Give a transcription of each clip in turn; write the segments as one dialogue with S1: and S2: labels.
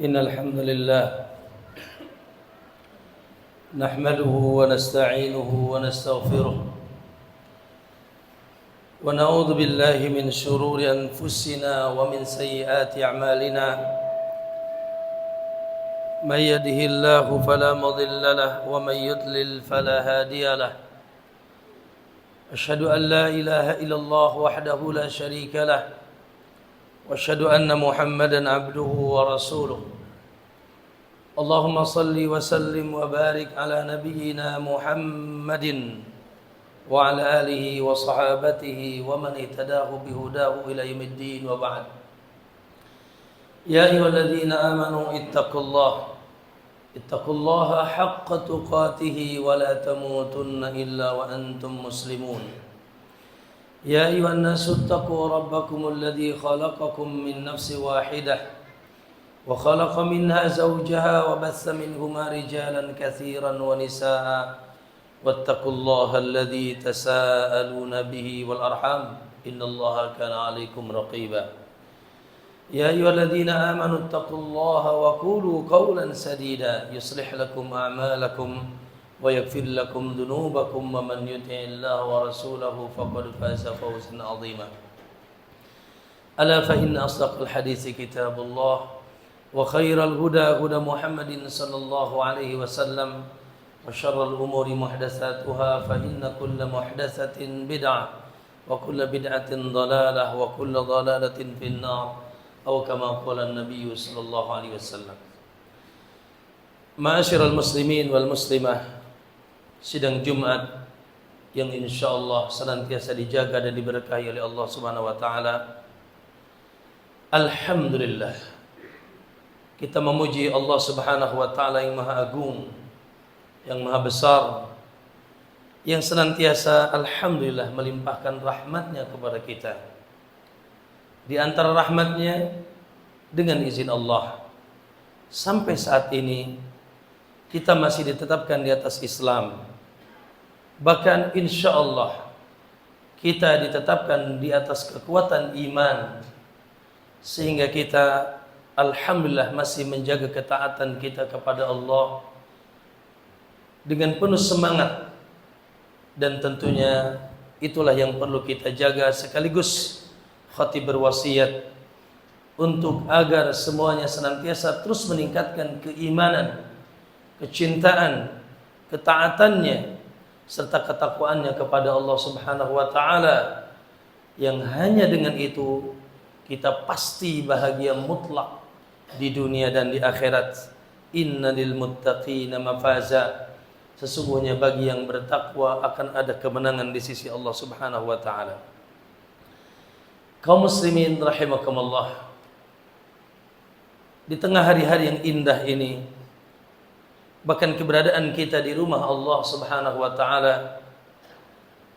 S1: إن الحمد لله نحمده ونستعينه ونستغفره ونعوذ بالله من شرور أنفسنا ومن سيئات أعمالنا من يهده الله فلا مضل له ومن يضلل فلا هادي له أشهد أن لا إله إلا الله وحده لا شريك له وأشهد أن محمدا عبده ورسوله اللهم صل وسلم وبارك على نبينا محمد وعلى آله وصحابته ومن اهتداه بهداه إلى يوم الدين وبعد يا أيها الذين آمنوا اتقوا الله حق تقاته ولا تموتن إلا وأنتم مسلمون يا أيها الناس اتقوا ربكم الذي خلقكم من نفس واحدة وخلق منها زوجها وبث منهما رجالا كثيرا ونساء واتقوا الله الذي تساءلون به والأرحام إن الله كان عليكم رقيبا يا أيها الذين آمنوا اتقوا الله وقولوا قولا سديدا يصلح لكم أعمالكم ويغفر لكم ذنوبكم ومن يطع الله ورسوله فقد فاز فوزا عظيما ألا فإن أصدق الحديث كتاب الله وخير الهدى هدى محمد صلى الله عليه وسلم وشر الأمور محدثاتها فإن كل محدثة بدعة وكل بدعة ضلالة وكل ضلالة في النار أو كما قال النبي صلى الله عليه وسلم. Ma'asyiral muslimin wal muslimah, sidang Jumat yang insyaallah senantiasa dijaga dan diberkahi oleh Allah Subhanahu wa taala. Alhamdulillah, kita memuji Allah Subhanahu wa taala yang Maha Agung, yang Maha Besar, yang senantiasa alhamdulillah melimpahkan rahmatnya kepada kita. Di antara rahmatnya, dengan izin Allah, sampai saat ini kita masih ditetapkan di atas Islam. Bahkan insya Allah kita ditetapkan di atas kekuatan iman, sehingga kita alhamdulillah masih menjaga ketaatan kita kepada Allah dengan penuh semangat. Dan tentunya itulah yang perlu kita jaga, sekaligus khatib berwasiat untuk agar semuanya senantiasa terus meningkatkan keimanan, kecintaan, ketaatannya, serta ketakwaannya kepada Allah Subhanahu wa taala, yang hanya dengan itu kita pasti bahagia mutlak di dunia dan di akhirat. Innal muttaqina mafaza, sesungguhnya bagi yang bertakwa akan ada kemenangan di sisi Allah Subhanahu wa taala. Kaum muslimin rahimakumullah, di tengah hari-hari yang indah ini, bahkan keberadaan kita di rumah Allah Subhanahu wa taala,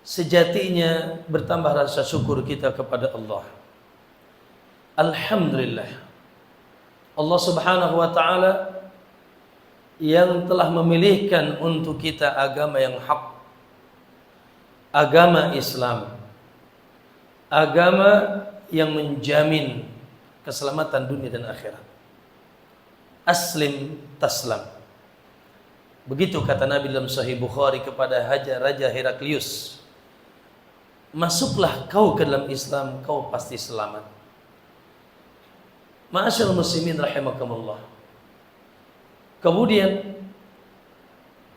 S1: sejatinya bertambah rasa syukur kita kepada Allah. Alhamdulillah, Allah Subhanahu wa taala yang telah memilihkan untuk kita agama yang hak, agama Islam, agama yang menjamin keselamatan dunia dan akhirat. Aslim taslam, begitu kata Nabi dalam Sahih Bukhari kepada Raja Heraklius, masuklah kau ke dalam Islam, kau pasti selamat. Ma'asyiral muslimin rahimakumullah, kemudian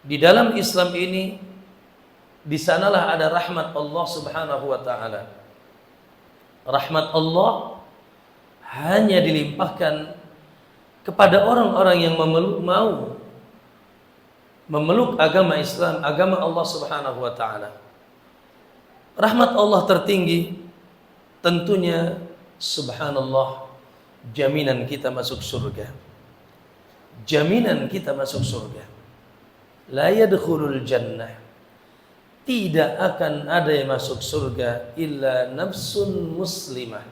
S1: di dalam Islam ini, di sanalah ada rahmat Allah Subhanahu wa taala. Rahmat Allah hanya dilimpahkan kepada orang-orang yang mau memeluk agama Islam, agama Allah Subhanahu wa taala. Rahmat Allah tertinggi tentunya subhanallah, jaminan kita masuk surga. Jaminan kita masuk surga. La yadkhulul jannah, tidak akan ada yang masuk surga illa nafsun muslimah,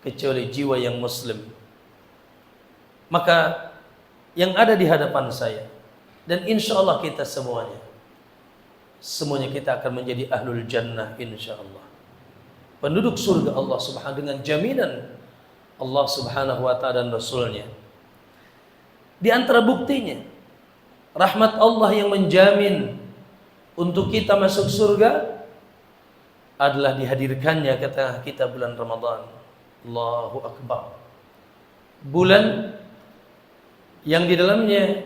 S1: kecuali jiwa yang muslim. Maka yang ada di hadapan saya, dan insya Allah kita semuanya kita akan menjadi ahlul jannah insya Allah, penduduk surga Allah Subhanahu, dengan jaminan Allah Subhanahu wa taala dan Rasulnya. Di antara buktinya, rahmat Allah yang menjamin untuk kita masuk surga adalah dihadirkannya ke tengah kita bulan Ramadan. Allahu Akbar. Bulan yang di dalamnya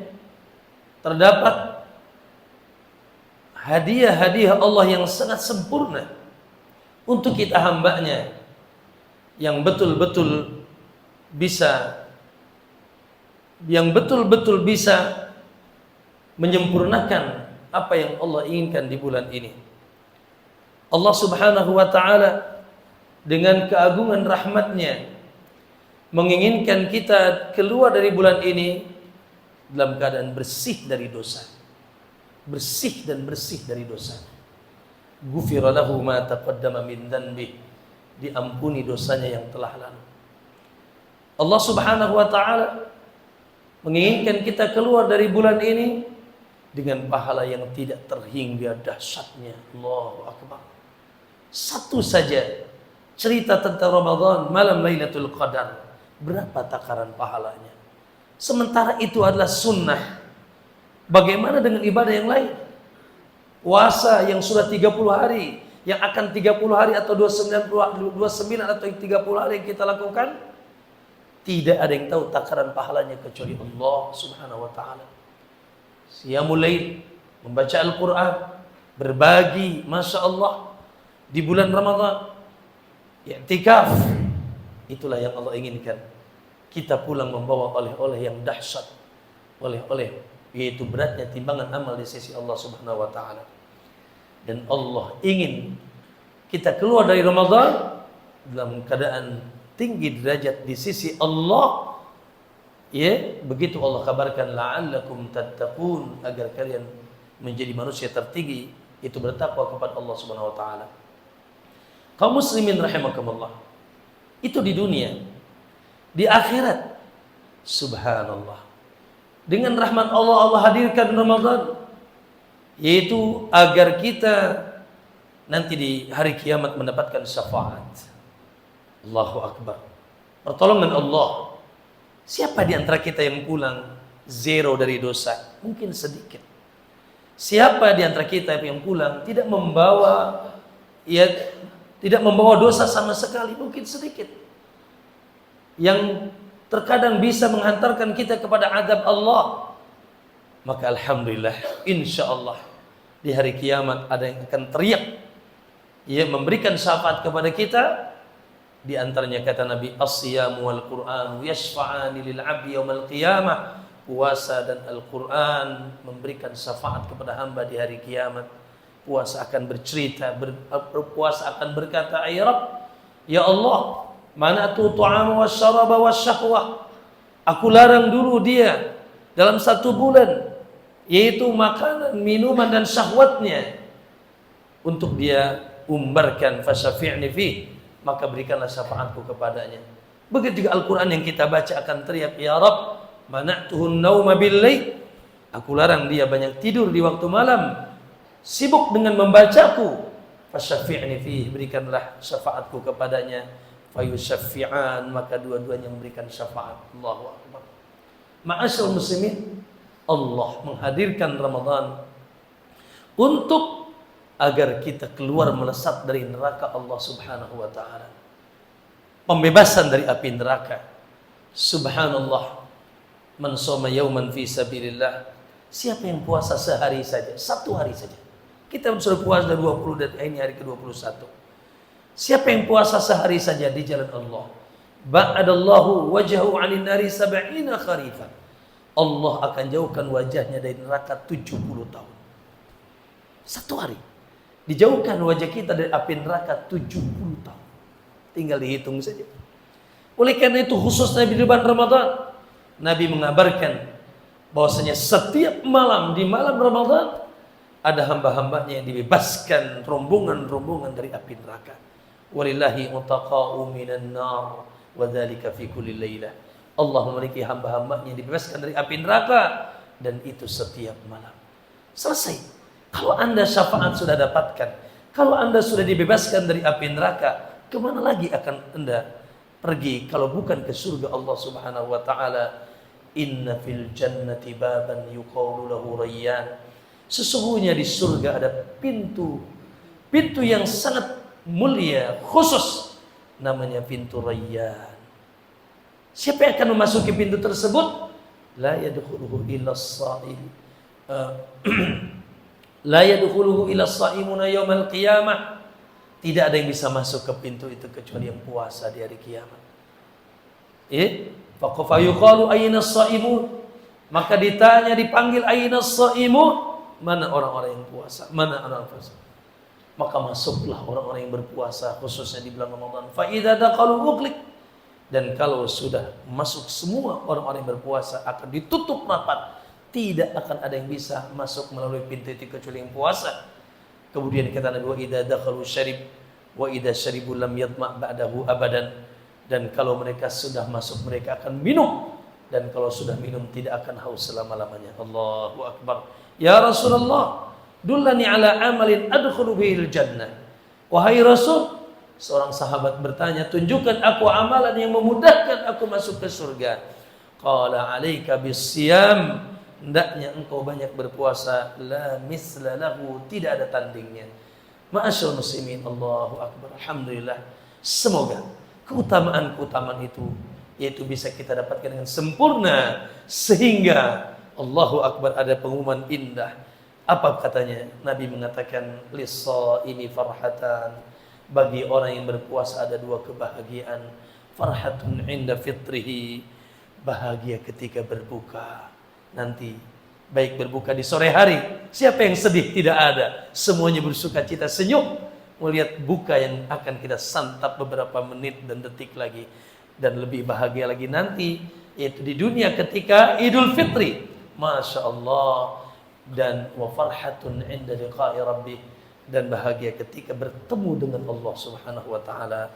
S1: terdapat hadiah-hadiah Allah yang sangat sempurna untuk kita hambanya yang betul-betul bisa menyempurnakan apa yang Allah inginkan di bulan ini. Allah Subhanahu wa ta'ala dengan keagungan rahmatnya menginginkan kita keluar dari bulan ini dalam keadaan bersih dari dosa. Bersih dan bersih dari dosa. Ghufira lahu ma taqaddama min dhanbi. Diampuni dosanya yang telah lalu. Allah Subhanahu wa ta'ala menginginkan kita keluar dari bulan ini dengan pahala yang tidak terhingga dahsyatnya. Allahu Akbar. Satu saja cerita tentang Ramadan, malam Lailatul Qadar, berapa takaran pahalanya? Sementara itu adalah sunnah. Bagaimana dengan ibadah yang lain? Puasa yang sudah 30 hari, yang akan 30 hari atau 29 atau 30 hari yang kita lakukan, tidak ada yang tahu takaran pahalanya kecuali Allah Subhanahu wa ta'ala. Qiyamul Lail, membaca Al-Quran, berbagi, Masya Allah, di bulan Ramadan, i'tikaf, itulah yang Allah inginkan. Kita pulang membawa oleh-oleh yang dahsyat, oleh-oleh yaitu beratnya timbangan amal di sisi Allah Subhanahu wa ta'ala. Dan Allah ingin kita keluar dari Ramadan dalam keadaan tinggi derajat di sisi Allah. Ya, begitu Allah kabarkan la'allakum tattaqun, agar kalian menjadi manusia tertinggi, itu bertakwa kepada Allah Subhanahu wa ta'ala. Kaum muslimin rahimakumullah. Itu di dunia. Di akhirat, subhanallah, dengan rahmat Allah, Allah hadirkan Ramadan, yaitu agar kita nanti di hari kiamat mendapatkan syafaat. Allahu Akbar. Pertolongan Allah. Siapa di antara kita yang pulang zero dari dosa? Mungkin sedikit. Siapa di antara kita yang pulang tidak membawa dosa sama sekali? Mungkin sedikit. Yang terkadang bisa menghantarkan kita kepada azab Allah. Maka alhamdulillah, insya Allah di hari kiamat ada yang akan teriak, ia memberikan syafaat kepada kita. Di antaranya kata Nabi, as-siyamu wal Qur'an yashfa'ani lil 'abdi yaumal qiyamah. Puasa dan Al-Quran memberikan syafaat kepada hamba di hari kiamat. Puasa akan bercerita, puasa akan berkata, ya Rabb, ya Allah, mana'tu tu'ama wa syaraba wa syahwah. Aku larang dulu dia dalam 1 bulan, yaitu makanan, minuman dan syahwatnya, untuk dia umbarkan, fasyafi'ni fih, maka berikanlah syafaatku kepadanya. Begitu juga Al-Quran yang kita baca akan teriak, ya Rabb, mana'tuhun nauma bil-lail. Aku larang dia banyak tidur di waktu malam, sibuk dengan membacaku. Fasyafi'ni fih, berikanlah syafaatku kepadanya. Fayusyafi'an, maka dua-duanya memberikan syafaat. Allahu Akbar. Ma'asyarul muslimin, Allah menghadirkan Ramadan untuk agar kita keluar melesat dari neraka Allah Subhanahu wa ta'ala. Pembebasan dari api neraka. Subhanallah. Man shoma yauman fi sabilillah. Siapa yang puasa sehari saja, 1 hari saja. Kita sudah puasa 20 dan ini hari ke-21. Siapa yang puasa sehari saja di jalan Allah, ba'adallahu wajhahu 'anil nari 70 kharifan. Allah akan jauhkan wajahnya dari neraka 70 tahun. 1 hari dijauhkan wajah kita dari api neraka 70 tahun. Tinggal dihitung saja. Oleh karena itu khususnya di bulan Ramadan, Nabi mengabarkan bahwasanya setiap malam di malam Ramadan ada hamba-hambanya yang dibebaskan rombongan-rombongan dari api neraka. Walillahi utaqa'u minan nar wa dzalika fi kulli lailah. Allah memiliki hamba-hambanya yang dibebaskan dari api neraka, dan itu setiap malam. Selesai. Kalau Anda syafaat sudah dapatkan, kalau Anda sudah dibebaskan dari api neraka, kemana lagi akan Anda pergi kalau bukan ke surga Allah Subhanahu wa ta'ala Inna fil jannati baban yuqalu lahu Rayyan. Sesungguhnya di surga ada pintu yang sangat mulia, khusus, namanya pintu Rayyan. Siapa yang akan memasuki pintu tersebut? La yadkhuluhu illa as-sha'im. La yadkhuluhu illa as-sha'imuna yaumal qiyamah. Tidak ada yang bisa masuk ke pintu itu kecuali yang puasa di hari kiamat. Fa yuqalu ayna as-sha'imun. Maka dipanggil ayna as-sha'imun. Mana orang-orang yang puasa? Mana orang puasa? Maka masuklah orang-orang yang berpuasa, khususnya di bulan Ramadan. Fa idza daqalu ughliq. Dan kalau sudah masuk semua orang-orang yang berpuasa, akan ditutup rapat. Tidak akan ada yang bisa masuk melalui pintu itu kecuali yang puasa. Kemudian kata Nabi, wa idza dakhalu syarib wa idza syaribu lam yatma' ba'dahu abadan. Dan kalau mereka sudah masuk, mereka akan minum. Dan kalau sudah minum, tidak akan haus selama-lamanya. Allahu Akbar. Ya Rasulullah, dullani ala amalin adkhulu bihil jannah. Wahai Rasul, seorang sahabat bertanya, tunjukkan aku amalan yang memudahkan aku masuk ke surga. Qala alaika bisiyam. Hendaknya engkau banyak berpuasa. La misla lahu, tidak ada tandingnya. Ma'asyarul muslimin, Allahu Akbar. Alhamdulillah. Semoga keutamaan itu yaitu bisa kita dapatkan dengan sempurna, sehingga Allahu Akbar, ada pengumuman indah. Apa katanya? Nabi mengatakan, lis-shaimi farhatan. Bagi orang yang berpuasa ada dua kebahagiaan. Farhatun inda fitrihi, bahagia ketika berbuka. Nanti baik berbuka di sore hari, siapa yang sedih? Tidak ada. Semuanya bersuka cita, senyum melihat buka yang akan kita santap beberapa menit dan detik lagi. Dan lebih bahagia lagi nanti, yaitu di dunia ketika Idul Fitri. Masya Allah. Dan wa farhatun inda liqa'i rabbih, dan bahagia ketika bertemu dengan Allah Subhanahu wa taala.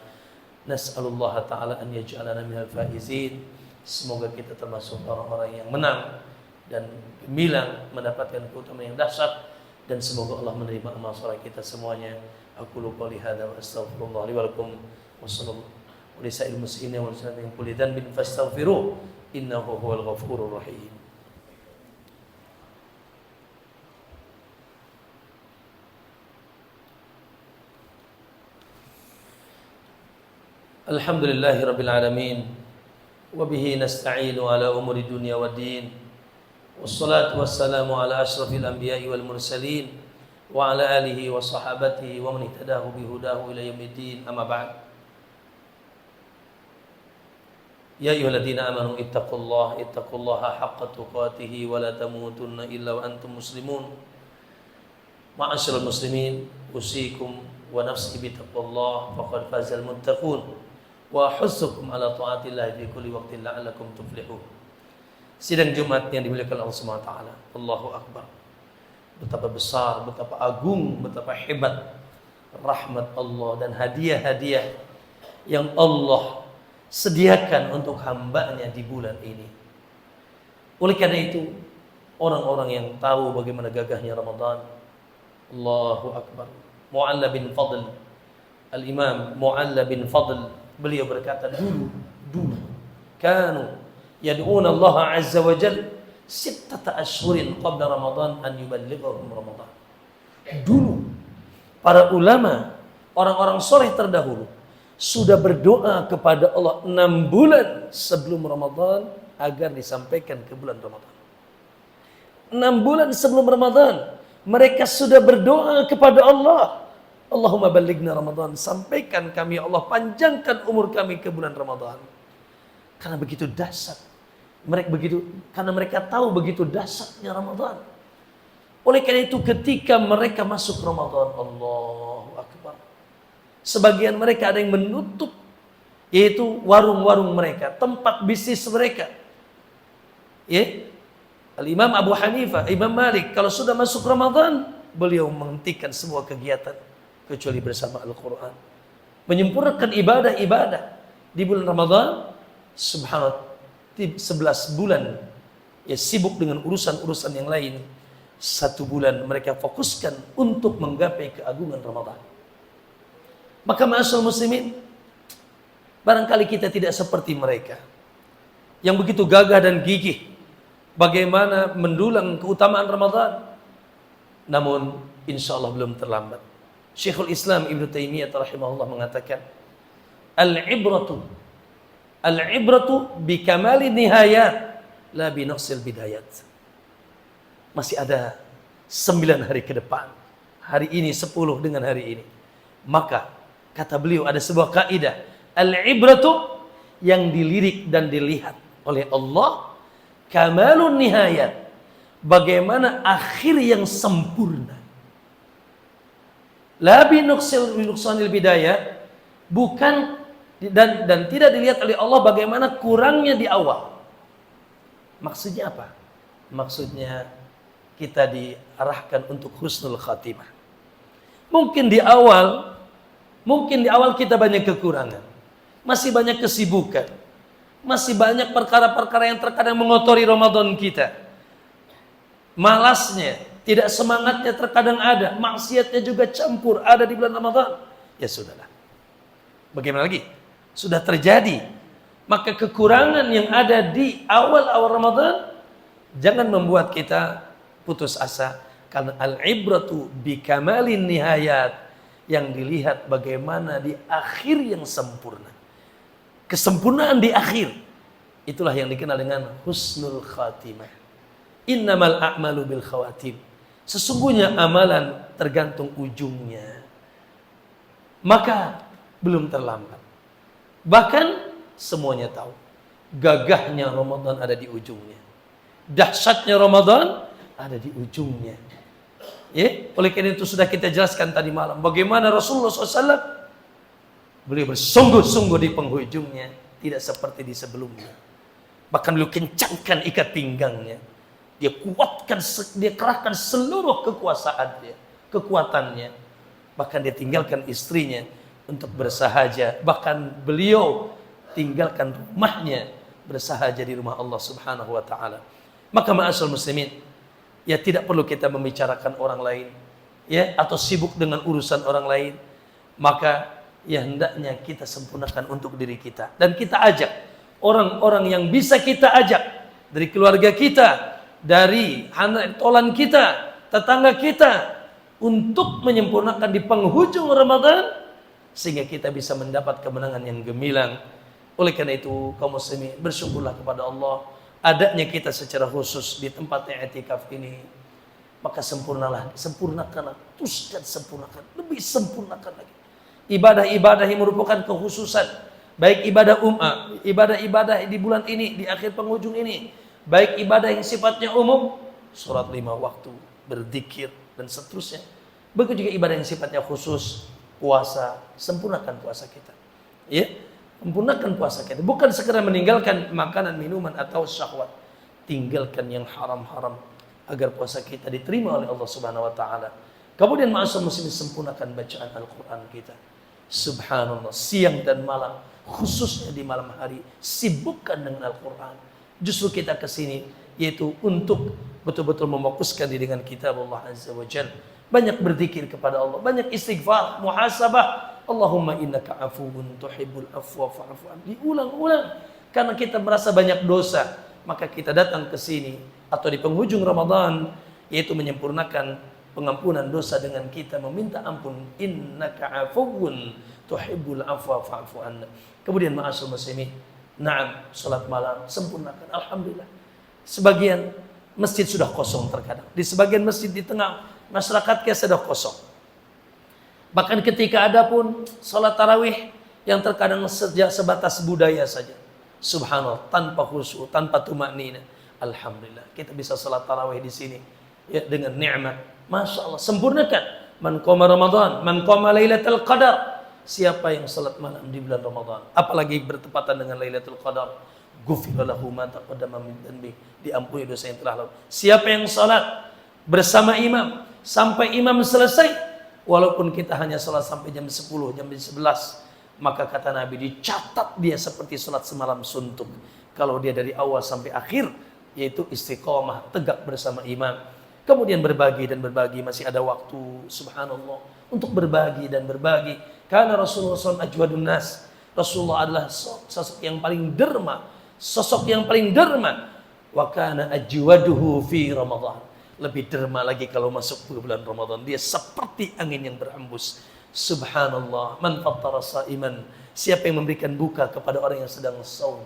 S1: Nas'alullah taala an yaj'alana minal faizin. Semoga kita termasuk orang-orang yang menang dan gemilang mendapatkan keutamaan yang dahsyat, dan semoga Allah menerima amal saleh kita semuanya. Aku lupa lihada wa astaghfirullah li wa lakum wa sallallahu li sa'il muslimin wa sallallahu kulli dhanbin fastaghfiruh innahu huwal ghafurur rahim. Alhamdulillahi rabbil alamin, wa bihi nasta'inu ala umuri dunya waddin. Wassalatu wassalamu ala ashrafil anbiya'i wal mursalin wa ala alihi wa sahabatihi wa man ihtadahu bihudahu ila yaumiddin. Amma ba'd. Ya ayyuhalladzina amanu ittaqullaha haqqa tuqatih wa la tamutunna illa wa antum muslimun. Ma'asyiral muslimin, usikum wa nafsi bittaqullah faqad fazal muttaqun wa ahussukum ala ta'atillah fi kulli waqtin la'allakum tuflihun. Sidang Jumat yang dimuliakan Allah Subhanahu wa taala. Allahu Akbar. Betapa besar, betapa agung, betapa hebat rahmat Allah dan hadiah-hadiah yang Allah sediakan untuk hambanya di bulan ini. Oleh karena itu, orang-orang yang tahu bagaimana gagahnya Ramadan, Allahu Akbar. Mu'alla bin Fadl, Al-Imam Mu'alla bin Fadl, beliau berkata, dulu kanu yad'una Allah Azza wa Jalla 6 ashhurin qabla Ramadan an yuballighahum Ramadan. Dulu para ulama, orang-orang soleh terdahulu sudah berdoa kepada Allah 6 bulan sebelum Ramadan agar disampaikan ke bulan Ramadan. 6 bulan sebelum Ramadan mereka sudah berdoa kepada Allah, Allahumma ballighna Ramadan, sampaikan kami ya Allah, panjangkan umur kami ke bulan Ramadan. Karena begitu dahsyat karena mereka tahu begitu dahsyatnya Ramadan. Oleh karena itu ketika mereka masuk Ramadan, Allahu Akbar, sebagian mereka ada yang menutup, yaitu warung-warung mereka, tempat bisnis mereka. Al-Imam Abu Hanifah, Imam Malik, kalau sudah masuk Ramadan, beliau menghentikan semua kegiatan kecuali bersama Al-Quran, menyempurnakan ibadah-ibadah di bulan Ramadan. Subhanallah, 11 bulan sibuk dengan urusan-urusan yang lain. 1 bulan mereka fokuskan untuk menggapai keagungan Ramadan. Maka ma'asyiral muslimin, barangkali kita tidak seperti mereka. yang begitu gagah dan gigih bagaimana mendulang keutamaan Ramadan. Namun insya Allah belum terlambat. Syekhul Islam Ibnu Taimiyah rahimahullah mengatakan, Al-ibratu bikamali nihayat la binaqsil bidayat. Masih ada 9 hari ke depan. Hari ini 10 dengan hari ini. Maka kata beliau ada sebuah kaidah, al-ibratu yang dilirik dan dilihat oleh Allah kamalun nihayat, bagaimana akhir yang sempurna. La binuqsanil bidayat, bukan dan tidak dilihat oleh Allah bagaimana kurangnya di awal. Maksudnya apa? Maksudnya kita diarahkan untuk husnul khatimah. Mungkin di awal kita banyak kekurangan, masih banyak kesibukan, masih banyak perkara-perkara yang terkadang mengotori Ramadan kita. Malasnya, tidak semangatnya terkadang ada, maksiatnya juga campur ada di bulan Ramadan. Ya sudahlah. Bagaimana lagi? Sudah terjadi. Maka kekurangan yang ada di awal-awal Ramadan jangan membuat kita putus asa, karena al-ibratu bikamalin nihayat, yang dilihat bagaimana di akhir yang sempurna. Kesempurnaan di akhir, itulah yang dikenal dengan husnul khatimah. Innamal a'malu bil khawatim. Sesungguhnya amalan tergantung ujungnya. Maka belum terlambat. Bahkan semuanya tahu, gagahnya Ramadan ada di ujungnya, dahsyatnya Ramadan ada di ujungnya. Ya, oleh karena itu sudah kita jelaskan tadi malam bagaimana Rasulullah SAW beliau bersungguh-sungguh di penghujungnya, tidak seperti di sebelumnya. Bahkan beliau kencangkan ikat pinggangnya, dia kuatkan, dia kerahkan seluruh kekuatannya. Bahkan dia tinggalkan istrinya untuk bersahaja. Bahkan beliau tinggalkan rumahnya, bersahaja di rumah Allah Subhanahu wa taala. Maka ma'asyiral muslimin, ya tidak perlu kita membicarakan orang lain, ya, atau sibuk dengan urusan orang lain. Maka ya hendaknya kita sempurnakan untuk diri kita, dan kita ajak orang-orang yang bisa kita ajak dari keluarga kita, dari anak tolan kita, tetangga kita, untuk menyempurnakan di penghujung Ramadan sehingga kita bisa mendapat kemenangan yang gemilang. Oleh karena itu kaum muslimin, bersyukurlah kepada Allah adanya kita secara khusus di tempat i'tikaf ini. Maka sempurnakanlah, teruskan sempurnakan, lebih sempurnakan lagi ibadah-ibadah yang merupakan kekhususan, baik ibadah-ibadah di bulan ini, di akhir penghujung ini, baik ibadah yang sifatnya umum, sholat 5 waktu, berzikir dan seterusnya. Begitu juga ibadah yang sifatnya khusus, puasa, sempurnakan puasa kita. Ya, sempurnakan puasa kita. Bukan sekedar meninggalkan makanan, minuman atau syahwat. Tinggalkan yang haram-haram agar puasa kita diterima oleh Allah Subhanahu wa taala. Kemudian ma'asyiral muslimin, sempurnakan bacaan Al-Qur'an kita. Subhanallah, siang dan malam, khususnya di malam hari, sibukkan dengan Al-Qur'an. Justru kita ke sini yaitu untuk betul-betul memfokuskan diri dengan kitab Allah Azza wa Jalla. Banyak berzikir kepada Allah, banyak istighfar, muhasabah. Allahumma innaka afuwun tuhibbul afwa fa'fu anni. Diulang-ulang karena kita merasa banyak dosa, maka kita datang ke sini atau di penghujung Ramadan yaitu menyempurnakan pengampunan dosa dengan kita meminta ampun. Innaka afuwun tuhibbul afwa fa'fu anni. Kemudian ma'asyiral muslimin, na'am, salat malam sempurnakan. Alhamdulillah. Sebagian masjid sudah kosong terkadang. Di sebagian masjid di tengah masyarakatnya sudah kosong. Bahkan ketika ada pun salat tarawih yang terkadang sebatas budaya saja. Subhanallah, tanpa khusyuk, tanpa tumaknina. Alhamdulillah, kita bisa salat tarawih di sini ya, dengan nikmat. Masya Allah, sempurnakan. Man qama Ramadan, man qama Lailatul Qadar. Siapa yang salat malam di bulan Ramadan, apalagi bertepatan dengan Lailatul Qadar, ghufira lahu ma taqaddama min dhanbi, diampuni dosa yang telah lalu. Siapa yang salat bersama imam sampai imam selesai, walaupun kita hanya salat sampai jam 10, jam 11, maka kata Nabi dicatat dia seperti salat semalam suntuk. Kalau dia dari awal sampai akhir, yaitu istiqomah, tegak bersama imam. Kemudian berbagi dan berbagi, masih ada waktu, subhanallah, untuk berbagi dan berbagi. Karena Rasulullah SAW ajwadun nas, Rasulullah adalah sosok yang paling derma, sosok yang paling derma. Wa kana ajwaduhu fi Ramadan. Lebih derma lagi kalau masuk bulan Ramadan. Dia seperti angin yang berhembus. Subhanallah, man fattara sa'iman. Siapa yang memberikan buka kepada orang yang sedang saum,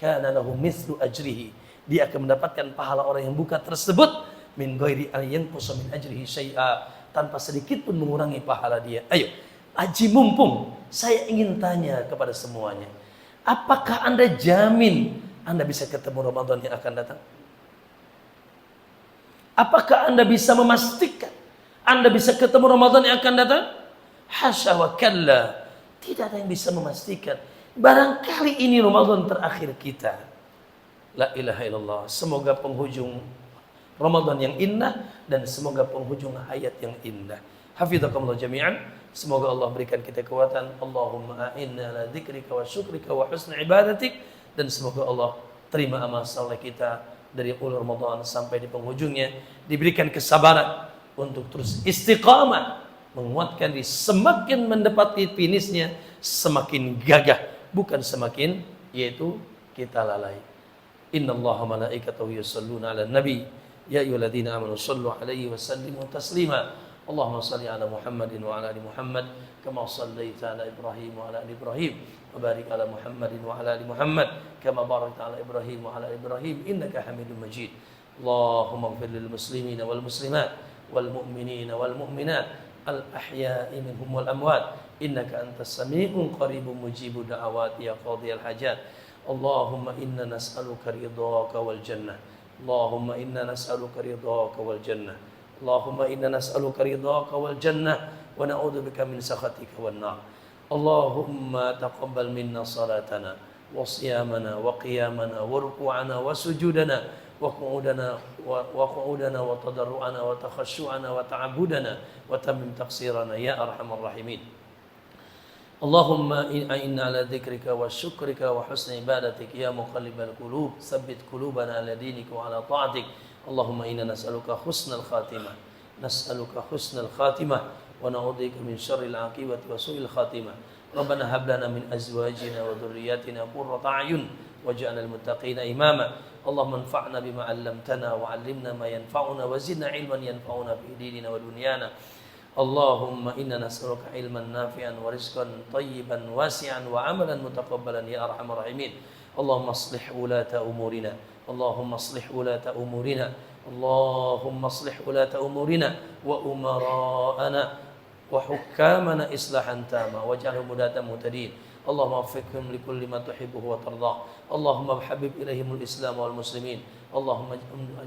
S1: kana lahu mithlu ajrihi. Dia akan mendapatkan pahala orang yang buka tersebut min ghairi an yanqusa min ajrihi syai'a, tanpa sedikit pun mengurangi pahala dia. Ayo, aji mumpung, saya ingin tanya kepada semuanya. Apakah Anda jamin Anda bisa ketemu Ramadan yang akan datang? Apakah Anda bisa memastikan Anda bisa ketemu Ramadan yang akan datang? Hasya wa kalla. Tidak ada yang bisa memastikan. Barangkali ini Ramadan terakhir kita. La ilaha illallah. Semoga penghujung Ramadan yang indah dan semoga penghujung hayat yang indah. Hafizakumullah jami'an. Semoga Allah berikan kita kekuatan. Allahumma a'inna ala dzikrika wa syukrika wa husni ibadatik. Dan semoga Allah terima amal saleh kita dari awal Ramadan sampai di penghujungnya, diberikan kesabaran untuk terus istiqamah, menguatkan diri, semakin mendapati finishnya semakin gagah, bukan semakin yaitu kita lalai. Innallaha malaikatahu yusholluna 'alan nabi ya ayyuhalladzina amanu shallu 'alaihi wa sallimu taslima. Allahumma shalli 'ala Muhammadin wa 'ala ali Muhammad kama shallaita 'ala Ibrahim wa 'ala ali Ibrahim wa barik 'ala Muhammadin wa 'ala ali Muhammad kama barakta 'ala Ibrahim wa 'ala ali Ibrahim innaka Hamidum Majid. Allahumma ighfir lil muslimina wal muslimat wal mu'minina wal mu'minat al ahya'i minhum wal amwat innaka antas sami'un qaribun mujibud da'awat ya qadhiyal hajat. Allahumma inna nas'aluka ridhaka wal jannah. Allahumma inna nas'aluka ridhaka wal jannah. Allahumma inna nas'aluka ridhaka wal jannah wa na'udzubika min sakhatika wan nar. Allahumma taqabbal minna salatana wa siyamana wa qiyamana wa ruku'ana wa sujudana wa qu'udana wa tadarru'ana wa takhashu'ana wa ta'abbudana wa tammim taqsirana ya arhamar rahimin. Allahumma inna ala dzikrika wa syukrika wa husni ibadatik ya muqallibal qulub tsabbit qulubana ala dinika wa ala ta'atik. Allahumma inna nas'aluka husnal khatimah. Nas'aluka husnal khatimah wa na'udzubika min syarril 'aqibati wa su'il khatimah. Rabbana hab lana min azwajina wa dhurriyyatina qurrata a'yun waj'alna lil muttaqina imama. Allahumma anfa'na bima 'allamtana wa 'allimna ma yanfa'una wa zidna 'ilman yanfa'una fi dinina wa dunyana. Allahumma inna nas'aluka 'ilman nafi'an wa rizqan thayyiban wasi'an wa 'amalan mutaqabbalan ya arhamar rahimin. Allahumma aslih ulata umurina. Allahumma aslih ulata umurina. Allahumma aslih ulata umurina wa umara'ana wa hukamana islahan tama waj'alhum hudatan muhtadin. Allahumma waffiqhum likulli ma tuhibbuhu wa tardah. Allahumma habib ilaihimul islam wal muslimin. Allahumma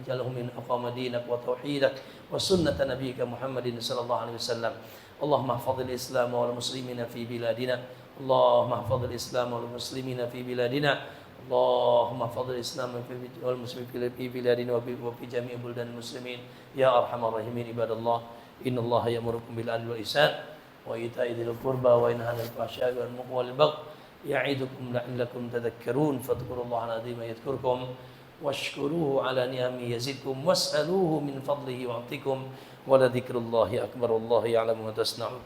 S1: ij'alhum min aqama dinak wa tauhidak wa sunnata nabiyyika Muhammadin sallallahu alaihi wasallam. Allahumma ihfazil islam wal muslimina fi biladina. Allahumma ihfazil islam wal muslimina fi biladina. Allahumma fadhil Islam wal muslimin fi biladina wa fi jami' buldan muslimin ya arhamar rahimin. Ibadallah, innallaha ya'murukum bil 'adli wal ihsan wa ita'i dzil qurba wa yanha 'anil fahsya'i wal munkari wal baghi ya'idukum la'allakum tadhakkarun. Fadhkurullaha al-'azima yadhkurkum washkuruhu 'ala ni'amihi yazidkum was'aluhu min fadlihi yu'tikum wa la dzikrullahi akbar. Wallahu ya'lamu ma tasna'un.